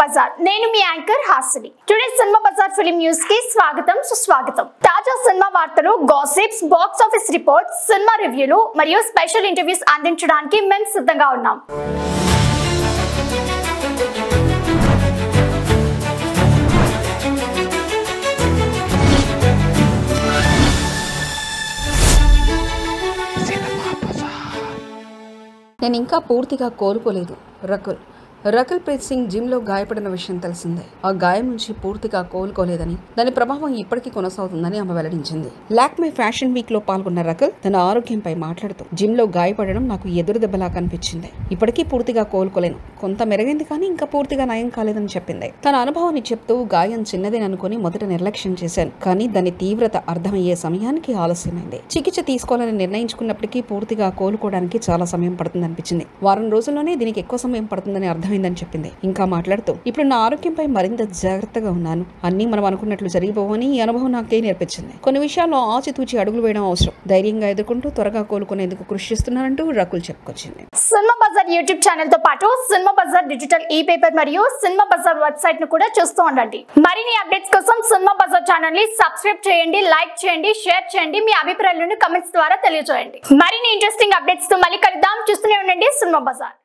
బజార్ నేను మీ anchor Hasini. Today cinema Bazaar film news కి స్వాగతం సుస్వాగతం. తాజా సినిమా వార్తలు, gossips, box office reports, cinema రివ్యూలు మరియు స్పెషల్ ఇంటర్వ్యూస్ అందించడానికి మేము సిద్ధంగా ఉన్నాం. నేను ఇంకా పూర్తిగా కోలుకోలేదు. రకుల్ ప్రీత్ సింగ్ జిమ్ లో గాయపడిన విషయం తెలిసిందే. ఆ గాయం నుంచి పూర్తిగా కోలుకోలేదని, దాని ప్రభావం ఇప్పటికీ కొనసాగుతుందని ఆమె వెల్లడించింది. లాక్మే ఫ్యాషన్ వీక్ లో పాల్గొన్న రకుల్ తన ఆరోగ్యంపై మాట్లాడుతూ, జిమ్ లో గాయపడడం నాకు ఎదురు దెబ్బలా కనిపించింది. ఇప్పటికీ పూర్తిగా కోలుకోలేను, కొంత మెరుగైంది కానీ ఇంకా పూర్తిగా నయం కాలేదని చెప్పింది. తన అనుభవాన్ని చెప్తూ, గాయం చిన్నదేననుకుని మొదట నిర్లక్ష్యం చేశాను, కానీ దాని తీవ్రత అర్థమయ్యే సమయానికి ఆలస్యమైంది. చికిత్స తీసుకోవాలని నిర్ణయించుకున్నప్పటికీ పూర్తిగా కోలుకోవడానికి చాలా సమయం పడుతుందనిపించింది. వారం రోజుల్లోనే దీనికి ఎక్కువ సమయం పడుతుందని అర్థమైందని చెప్పింది. ఇంకా మాట్లాడుతూ, ఇప్పుడు నా ఆరోగ్యంపై మరింత జాగ్రత్తగా ఉన్నాను. అన్ని మనం అనుకున్నట్లు జరిగిపోవని ఈ అనుభవం నాకే నేర్పించింది. కొన్ని విషయాల్లో ఆచితూచి అడుగులు వేయడం అవసరం. ధైర్యంగా ఎదుర్కొంటూ త్వరగా కోలుకునేందుకు కృషి చేస్తున్నారంటూ రకుల్ చెప్పుకొచ్చింది. సినిమా బజార్ యూట్యూబ్ ఛానల్ తో పాటు సినిమా బజార్ డిజిటల్ ఈ పేపర్ మరియు సినిమా బజార్ వెబ్సైట్ ను కూడా చూస్తూ ఉండండి. మరిన్ని అప్డేట్స్ కోసం సినిమా బజార్ ఛానల్ ని సబ్స్క్రైబ్ చేయండి, లైక్ చేయండి, షేర్ చేయండి. మీ అభిప్రాయాలను కమెంట్స్ ద్వారా తెలియజేయండి. మరిన్ని ఇంట్రెస్టింగ్ అప్డేట్స్ తో మళ్ళీ కలుద్దాం. చూస్తూనే ఉండండి సినిమా బజార్.